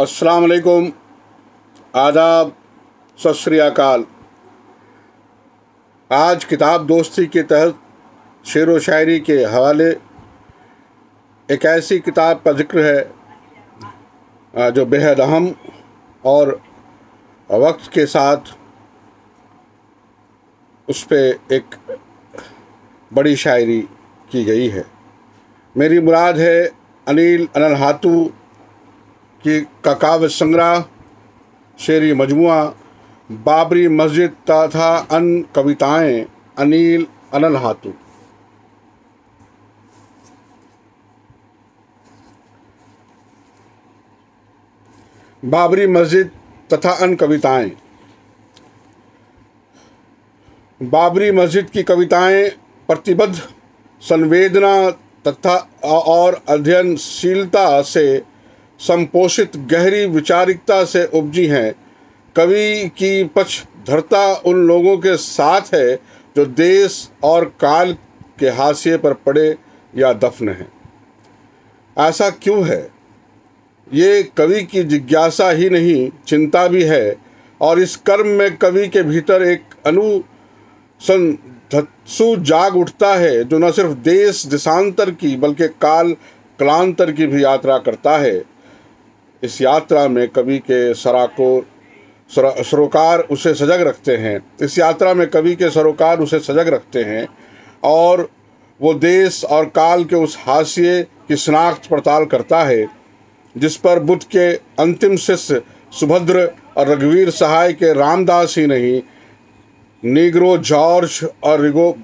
अस्सलाम वालेकुम, आदाब, सत श्री अकाल। आज किताब दोस्ती के तहत शेर व शायरी के हवाले एक ऐसी किताब का जिक्र है जो बेहद अहम और वक्त के साथ उस पर एक बड़ी शायरी की गई है। मेरी मुराद है अनिल अनलहातू की काव्य संग्रह शेरी मजमुआ बाबरी मस्जिद तथा अन्य कविताएं, अनिल अनलहातू। बाबरी मस्जिद तथा अन्य कविताएं। बाबरी मस्जिद की कविताएं प्रतिबद्ध संवेदना तथा और अध्ययनशीलता से संपोषित गहरी विचारिकता से उपजी हैं। कवि की पक्षधरता उन लोगों के साथ है जो देश और काल के हाशिए पर पड़े या दफन हैं। ऐसा क्यों है? ये कवि की जिज्ञासा ही नहीं, चिंता भी है। और इस कर्म में कवि के भीतर एक अनुसंधत्सु जाग उठता है जो न सिर्फ देश देशांतर की बल्कि काल कलांतर की भी यात्रा करता है। इस यात्रा में कवि के सरोकार उसे सजग रखते हैं। इस यात्रा में कवि के सरोकार उसे सजग रखते हैं और वो देश और काल के उस हाशिए की शनाख्त पड़ताल करता है जिस पर बुद्ध के अंतिम शिष्य सुभद्र और रघुवीर सहाय के रामदास ही नहीं, नीग्रो जॉर्ज और रिगो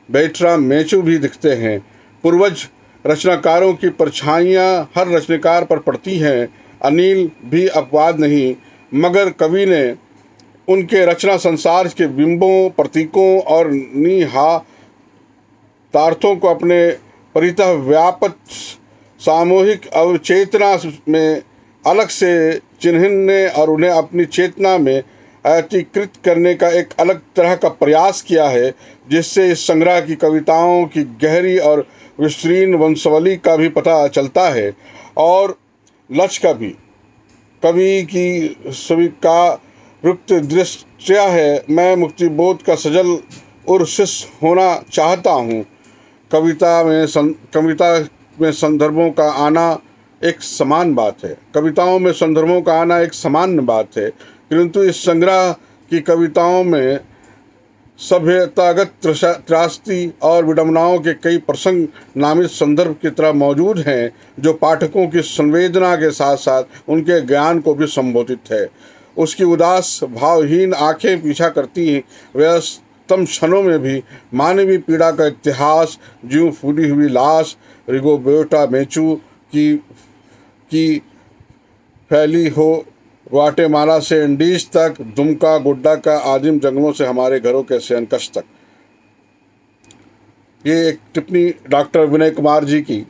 बेट्रा मेचू भी दिखते हैं। पूर्वज रचनाकारों की परछाइयाँ हर रचनाकार पर पड़ती हैं। अनिल भी अपवाद नहीं, मगर कवि ने उनके रचना संसार के बिंबों, प्रतीकों और निहितार्थों को अपने परितः व्यापक सामूहिक अवचेतना में अलग से चिन्हने और उन्हें अपनी चेतना में एकीकृत करने का एक अलग तरह का प्रयास किया है, जिससे इस संग्रह की कविताओं की गहरी और विस्तीर्ण वंशावली का भी पता चलता है और लक्ष्य का भी। कवि की स्वीकारुक्त दृष्टिया है, मैं मुक्तिबोध का सजल और शिष्य होना चाहता हूँ। कविता में संदर्भों का आना एक समान बात है। कविताओं में संदर्भों का आना एक सामान्य बात है, किंतु इस संग्रह की कविताओं में सभ्यतागत त्रासदी और विडंबनाओं के कई प्रसंग नामित संदर्भ की तरह मौजूद हैं जो पाठकों की संवेदना के साथ साथ उनके ज्ञान को भी संबोधित है। उसकी उदास भावहीन आंखें पीछा करती हैं। व्यस्तम क्षणों में भी मानवीय पीड़ा का इतिहास, ज्यों फूली हुई लाश, रिगोबेर्टा मेचू की फैली हो ग्वाटेमाला से इंडीज तक, दुमका गुड्डा का आदिम जंगलों से हमारे घरों के शयनकक्ष तक। ये एक टिप्पणी डॉक्टर विनय कुमार जी की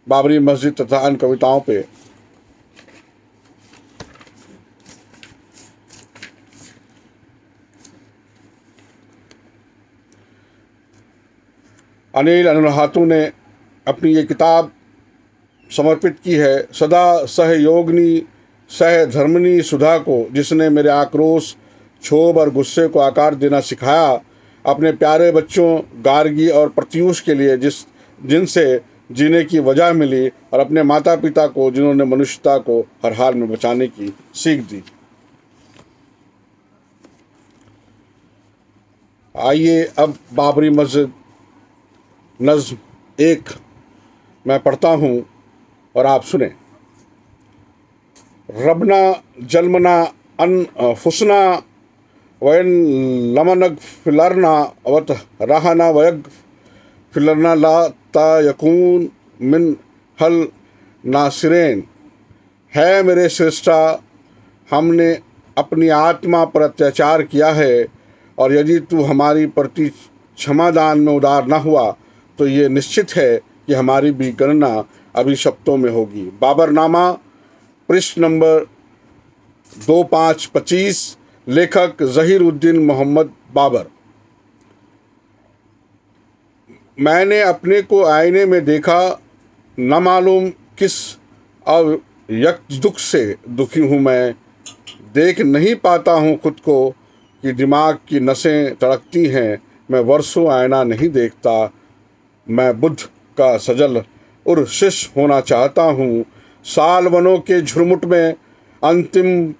बाबरी मस्जिद तथा अन्य कविताओं पे। अनिल अनलहातू ने अपनी ये किताब समर्पित की है सदा सहयोगिनी सहधर्मिणी सुधा को, जिसने मेरे आक्रोश, क्षोभ और गुस्से को आकार देना सिखाया। अपने प्यारे बच्चों गार्गी और प्रत्यूष के लिए जिनसे जीने की वजह मिली, और अपने माता पिता को जिन्होंने मनुष्यता को हर हाल में बचाने की सीख दी। आइए अब बाबरी मस्जिद नज़्म एक मैं पढ़ता हूँ और आप सुने। रबना जलमना अन फुसना वयन लमनग फिलरना अवत रहना वयग फिलरना ला ता यकून मिन हल नासिरेन। है मेरे श्रेष्ठा, हमने अपनी आत्मा पर अत्याचार किया है, और यदि तू हमारी प्रति क्षमादान में उदार न हुआ तो ये निश्चित है कि हमारी भी गणना अभिशप्तों में होगी। बाबरनामा, पृष्ठ नंबर 2525, लेखक ज़हीरुद्दीन मोहम्मद बाबर। मैंने अपने को आईने में देखा, न मालूम किस यक्ष दुख से दुखी हूँ मैं, देख नहीं पाता हूँ खुद को कि दिमाग की नसें तड़कती हैं। मैं वर्षों आईना नहीं देखता, मैं बुद्ध का सजल उर्शिश होना चाहता हूँ। साल वनों के झुरमुट में अंतिम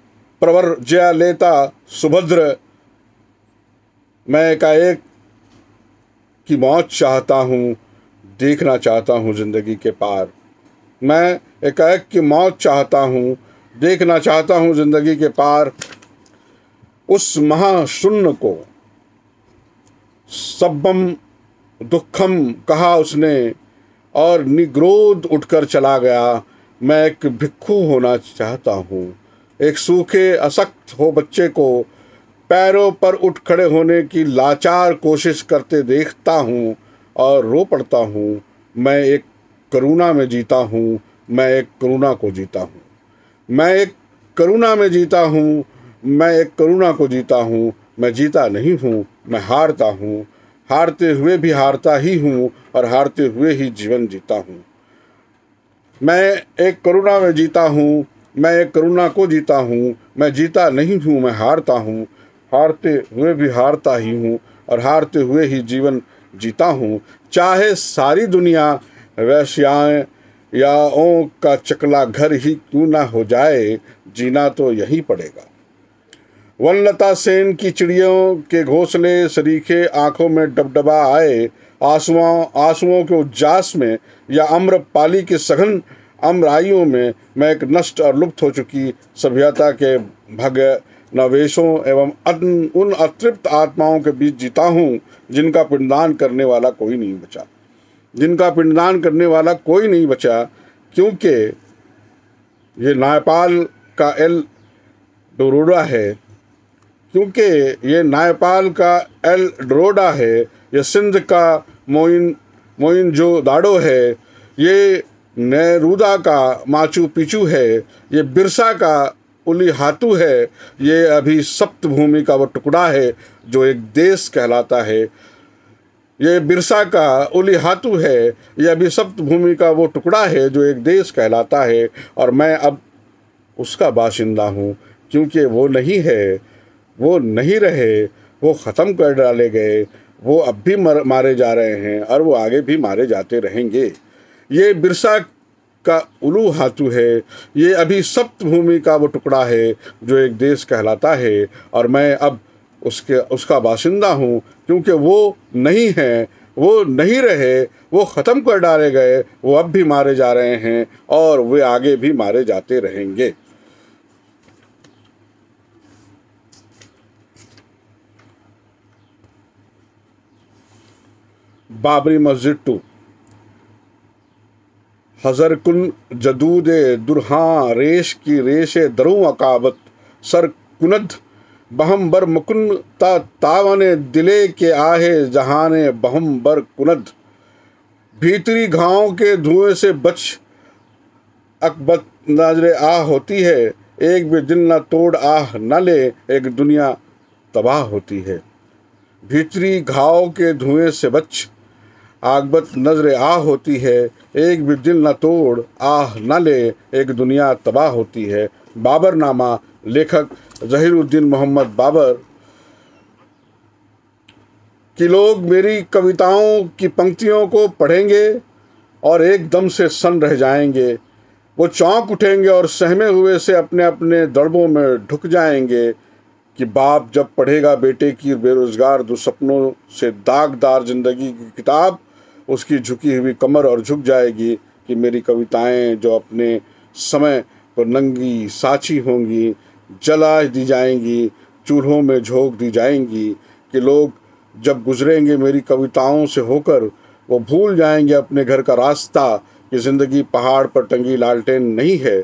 प्रवर जया लेता सुभद्र, मैं एकाएक की मौत चाहता हूँ, देखना चाहता हूँ जिंदगी के पार। मैं एकाएक की मौत चाहता हूँ, देखना चाहता हूँ जिंदगी के पार। उस महाशून्य को सब्बम दुखम कहा उसने और निग्रोध उठकर चला गया। मैं एक भिक्खु होना चाहता हूँ, एक सूखे असक्त हो बच्चे को पैरों पर उठ खड़े होने की लाचार कोशिश करते देखता हूँ और रो पड़ता हूँ। मैं एक करुणा में जीता हूँ, मैं एक करुणा को जीता हूँ, मैं एक करुणा में जीता हूँ, मैं एक करुणा को जीता हूँ। मैं जीता नहीं हूँ, मैं हारता हूँ, हारते हुए भी हारता ही हूँ और हारते हुए ही जीवन जीता हूँ। मैं एक करुणा में जीता हूँ, मैं एक करुणा को जीता हूँ। मैं जीता नहीं हूँ, मैं हारता हूँ, हारते हुए भी हारता ही हूँ और हारते हुए ही जीवन जीता हूँ। चाहे सारी दुनिया वैश्याएं या ओं का चकला घर ही क्यों ना हो जाए, जीना तो यही पड़ेगा। वनलता सेन की चिड़ियों के घोंसले सरीखे आंखों में डबडबा आए। आंसुओं के उज्जास में या अम्रपाली के सघन अम्राइयों में मैं एक नष्ट और लुप्त हो चुकी सभ्यता के भग्नावशेषों एवं उन अतृप्त आत्माओं के बीच जीता हूँ जिनका पिंडदान करने वाला कोई नहीं बचा, जिनका पिंडदान करने वाला कोई नहीं बचा। क्योंकि ये नेपाल का एल डोरोडा है, क्योंकि ये नेपाल का एल डोरोडा है, ये सिंध का मोइनजोदाड़ो है, ये नेरूदा का माचू पिचू है, ये बिरसा का उलीहातू है, ये अभी सप्त भूमि का वो टुकड़ा है जो एक देश कहलाता है। ये बिरसा का उलीहातू है, ये अभी सप्त भूमि का वो टुकड़ा है जो एक देश कहलाता है और मैं अब उसका बाशिंदा हूँ। क्योंकि वो नहीं है, वो नहीं रहे, वो ख़त्म कर डाले गए, वो अब भी मारे जा रहे हैं और वो आगे भी मारे जाते रहेंगे। ये बिरसा का उलू हाथू है, ये अभी सप्त भूमि का वो टुकड़ा है जो एक देश कहलाता है और मैं अब उसका बाशिंदा हूँ। क्योंकि वो नहीं है, वो नहीं रहे, वो ख़त्म कर डाले गए, वो अब भी मारे जा रहे हैं और वे आगे भी मारे जाते रहेंगे। बाबरी मस्जिद 2। हजरकुन जदूदे दुरहां रेश की रेशे दरों अकाबत सर कुनद बहम बर मुकुन तावने दिले के आहे जहाने बहम बर कुनद। भीतरी घाव के धुएं से बच अकबत नजरे आह होती है, एक भी दिल न तोड़ आह न ले, एक दुनिया तबाह होती है। भीतरी घाव के धुएं से बच आकबत नजर आ होती है, एक भी दिल न तोड़ आह न ले, एक दुनिया तबाह होती है। बाबरनामा, लेखक ज़हीरुद्दीन मोहम्मद बाबर। कि लोग मेरी कविताओं की पंक्तियों को पढ़ेंगे और एकदम से सन्न रह जाएंगे। वो चौंक उठेंगे और सहमे हुए से अपने अपने दड़बों में ढुक जाएंगे कि बाप जब पढ़ेगा बेटे की बेरोजगार दुसपनों से दागदार जिंदगी की किताब, उसकी झुकी हुई कमर और झुक जाएगी कि मेरी कविताएं जो अपने समय पर नंगी साची होंगी, जला दी जाएंगी, चूल्हों में झोंक दी जाएंगी। कि लोग जब गुजरेंगे मेरी कविताओं से होकर, वो भूल जाएंगे अपने घर का रास्ता कि ज़िंदगी पहाड़ पर टंगी लालटेन नहीं है।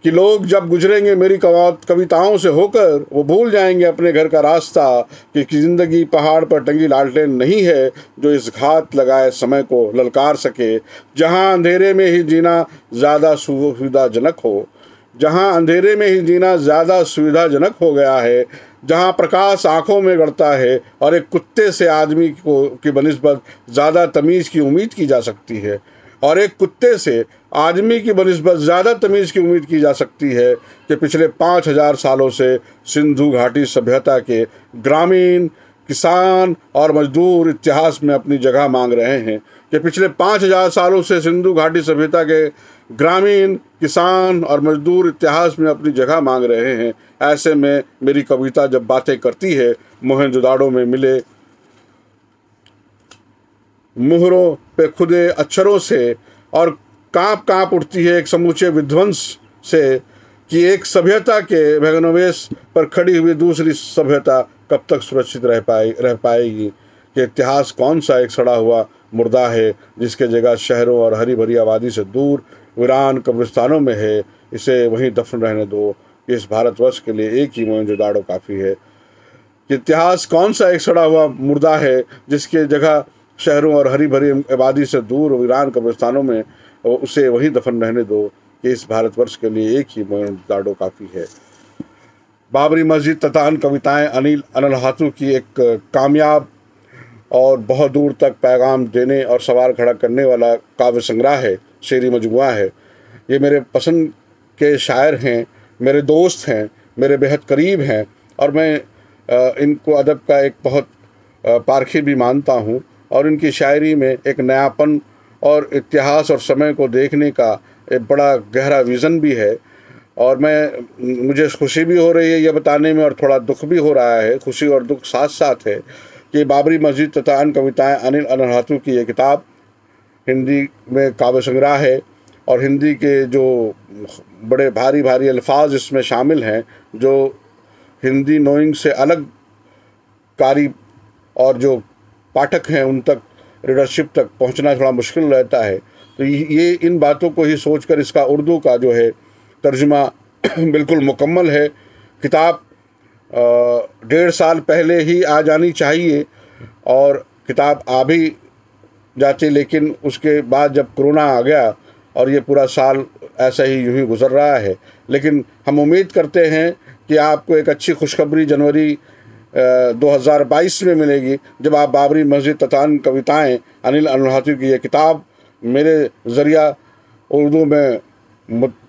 कि लोग जब गुजरेंगे मेरी कविताओं से होकर, वो भूल जाएंगे अपने घर का रास्ता कि ज़िंदगी पहाड़ पर टंगी लालटेन नहीं है जो इस घात लगाए समय को ललकार सके। जहाँ अंधेरे में ही जीना ज़्यादा सुविधाजनक हो, जहाँ अंधेरे में ही जीना ज़्यादा सुविधाजनक हो गया है, जहाँ प्रकाश आँखों में गड़ता है और एक कुत्ते से आदमी की बनिस्बत ज़्यादा तमीज़ की उम्मीद की जा सकती है। और एक कुत्ते से आदमी की बनिस्बत ज़्यादा तमीज़ की उम्मीद की जा सकती है कि पिछले 5000 सालों से सिंधु घाटी सभ्यता के ग्रामीण किसान और मजदूर इतिहास में अपनी जगह मांग रहे हैं, कि पिछले 5000 सालों से सिंधु घाटी सभ्यता के ग्रामीण किसान और मजदूर इतिहास में अपनी जगह मांग रहे हैं। ऐसे में मेरी कविता जब बातें करती है मोहनजोदाड़ो में मिले मुहरों पे खुदे अक्षरों से, और कांप उठती है एक समूचे विध्वंस से, कि एक सभ्यता के भग्नावशेष पर खड़ी हुई दूसरी सभ्यता कब तक सुरक्षित रह पाएगी, कि इतिहास कौन सा एक सड़ा हुआ मुर्दा है जिसके जगह शहरों और हरी भरी आबादी से दूर वीरान कब्रिस्तानों में है। इसे वहीं दफन रहने दो, कि इस भारतवर्ष के लिए एक ही मोहनजोदाड़ो काफ़ी है। कि इतिहास कौन सा एक सड़ा हुआ मुर्दा है जिसके जगह शहरों और हरी भरी आबादी से दूर वीरान कब्रिस्तानों में, उसे वहीं दफन रहने दो, कि इस भारतवर्ष के लिए एक ही मोहनजोदाड़ो काफ़ी है। बाबरी मस्जिद तथा अन्य कविताएँ अनिल अनलहातू की एक कामयाब और बहुत दूर तक पैगाम देने और सवाल खड़ा करने वाला काव्य संग्रह है, शेरी मजमुआ है। ये मेरे पसंद के शायर हैं, मेरे दोस्त हैं, मेरे बेहद करीब हैं, और मैं इनको अदब का एक बहुत पारखी भी मानता हूँ। और इनकी शायरी में एक नयापन और इतिहास और समय को देखने का एक बड़ा गहरा विज़न भी है। और मुझे खुशी भी हो रही है ये बताने में, और थोड़ा दुख भी हो रहा है। खुशी और दुख साथ साथ है कि बाबरी मस्जिद तथा अन्य कविताएँ अनिल अनलहातू की ये किताब हिंदी में काव्य संग्रह है, और हिंदी के जो बड़े भारी भारी अल्फाज इसमें शामिल हैं, जो हिंदी नोइंग से अलग कारी और जो पाठक हैं उन तक, रीडरशिप तक पहुंचना थोड़ा मुश्किल रहता है। तो ये इन बातों को ही सोचकर इसका उर्दू का जो है तर्जुमा बिल्कुल मुकम्मल है। किताब 1.5 साल पहले ही आ जानी चाहिए, और किताब आ भी जाती, लेकिन उसके बाद जब कोरोना आ गया और ये पूरा साल ऐसा ही यूं ही गुजर रहा है। लेकिन हम उम्मीद करते हैं कि आपको एक अच्छी खुशखबरी जनवरी 2022 में मिलेगी, जब आप बाबरी मस्जिद तथा अन्य कविताएँ अनिल अनलहातू की ये किताब, मेरे ज़रिया उर्दू में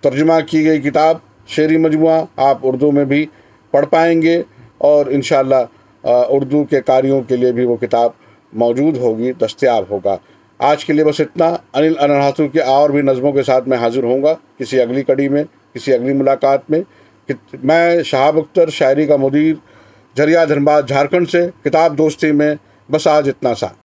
तर्जुमा की गई किताब शेरी मजमुआ, आप उर्दू में भी पढ़ पाएंगे, और इंशाअल्लाह उर्दू के कारियों के लिए भी वो किताब मौजूद होगी, दस्तयाब होगा। आज के लिए बस इतना। अनिल अनलहातू के और भी नज़मों के साथ मैं हाजिर होऊंगा किसी अगली कड़ी में, किसी अगली मुलाकात में। मैं शहाब अख्तर, शायरी का मुदीर, झरिया धनबाद, झारखंड से। किताब दोस्ती में बस आज इतना सा।